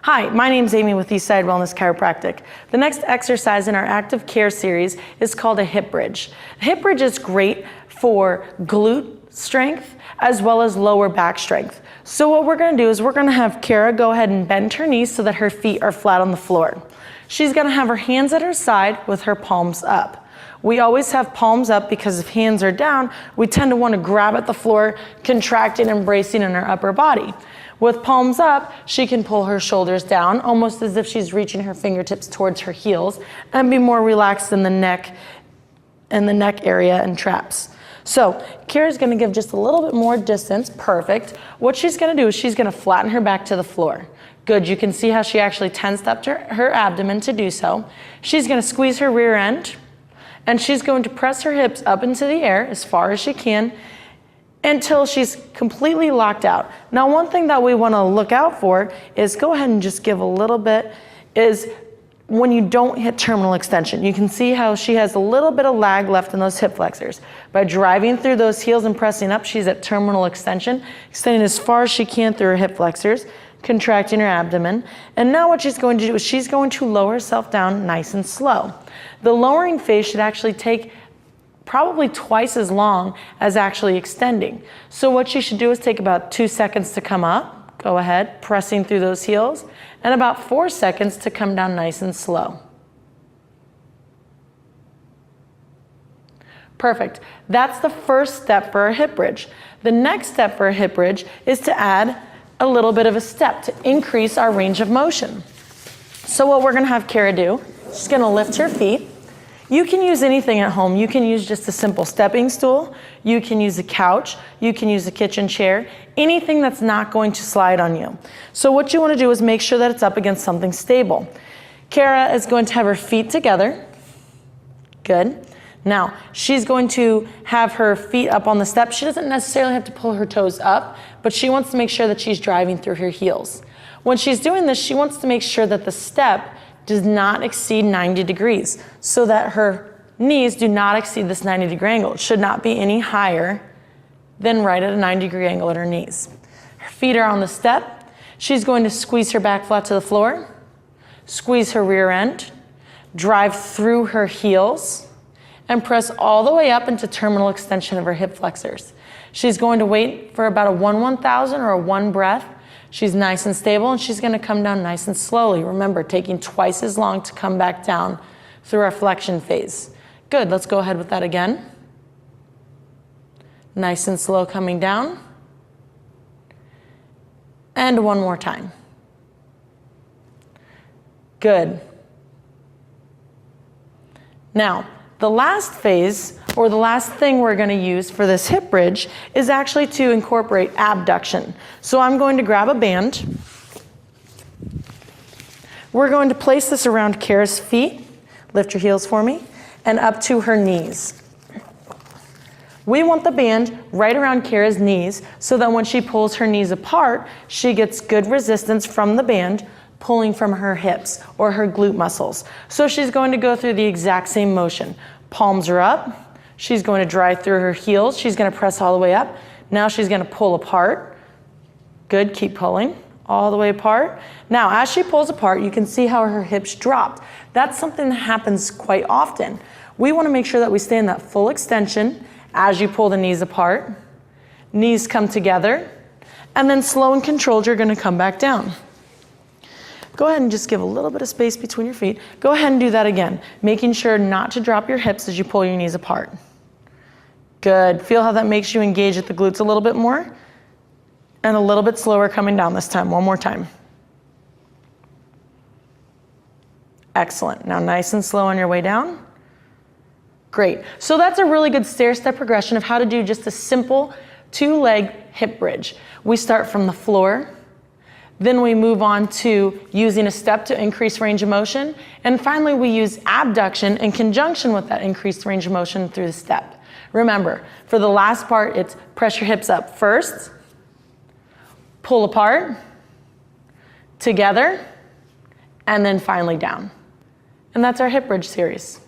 Hi, my name's Amy with Eastside Wellness Chiropractic. The next exercise in our active care series is called a hip bridge. A hip bridge is great for glute strength as well as lower back strength. So what we're gonna do is we're gonna have Kara go ahead and bend her knees so that her feet are flat on the floor. She's gonna have her hands at her side with her palms up. We always have palms up because if hands are down, we tend to want to grab at the floor, contracting and bracing in her upper body. With palms up, she can pull her shoulders down, almost as if she's reaching her fingertips towards her heels, and be more relaxed in the neck area and traps. So Kara's gonna give just a little bit more distance, perfect. What she's gonna do is she's gonna flatten her back to the floor. Good, you can see how she actually tensed up her abdomen to do so. She's gonna squeeze her rear end, and she's going to press her hips up into the air as far as she can until she's completely locked out. Now, one thing that we want to look out for is go ahead and just give a little bit, is when you don't hit terminal extension. You can see how she has a little bit of lag left in those hip flexors. By driving through those heels and pressing up, she's at terminal extension, extending as far as she can through her hip flexors, contracting her abdomen. And now what she's going to do is she's going to lower herself down nice and slow. The lowering phase should actually take probably twice as long as actually extending. So what you should do is take about 2 seconds to come up, go ahead, pressing through those heels, and about 4 seconds to come down nice and slow. Perfect. That's the first step for a hip bridge. The next step for a hip bridge is to add a little bit of a step to increase our range of motion. So what we're gonna have Kara do, she's gonna lift her feet. You can use anything at home. You can use just a simple stepping stool. You can use a couch. You can use a kitchen chair. Anything that's not going to slide on you. So what you want to do is make sure that it's up against something stable. Kara is going to have her feet together. Good. Now, she's going to have her feet up on the step. She doesn't necessarily have to pull her toes up, but she wants to make sure that she's driving through her heels. When she's doing this, she wants to make sure that the step does not exceed 90 degrees so that her knees do not exceed this 90-degree angle. It should not be any higher than right at a 90-degree angle at her knees. Her feet are on the step. She's going to squeeze her back flat to the floor, squeeze her rear end, drive through her heels, and press all the way up into terminal extension of her hip flexors. She's going to wait for about a 1/1000 or a 1 breath. She's nice and stable, and she's gonna come down nice and slowly. Remember, taking twice as long to come back down through our flexion phase. Good, let's go ahead with that again. Nice and slow coming down. And one more time. Good. Now, the last phase, or the last thing we're gonna use for this hip bridge is actually to incorporate abduction. So I'm going to grab a band. We're going to place this around Kara's feet, lift your heels for me, and up to her knees. We want the band right around Kara's knees so that when she pulls her knees apart, she gets good resistance from the band, pulling from her hips or her glute muscles. So she's going to go through the exact same motion. Palms are up. She's going to drive through her heels. She's going to press all the way up. Now she's going to pull apart. Good, keep pulling all the way apart. Now, as she pulls apart, you can see how her hips dropped. That's something that happens quite often. We want to make sure that we stay in that full extension as you pull the knees apart. Knees come together, and then slow and controlled, you're going to come back down. Go ahead and just give a little bit of space between your feet. Go ahead and do that again, making sure not to drop your hips as you pull your knees apart. Good. Feel how that makes you engage at the glutes a little bit more, and a little bit slower coming down this time. One more time. Excellent. Now nice and slow on your way down. Great. So that's a really good stair-step progression of how to do just a simple 2-leg hip bridge. We start from the floor. Then we move on to using a step to increase range of motion. And finally, we use abduction in conjunction with that increased range of motion through the step. Remember, for the last part, it's press your hips up first, pull apart, together, and then finally down. And that's our hip bridge series.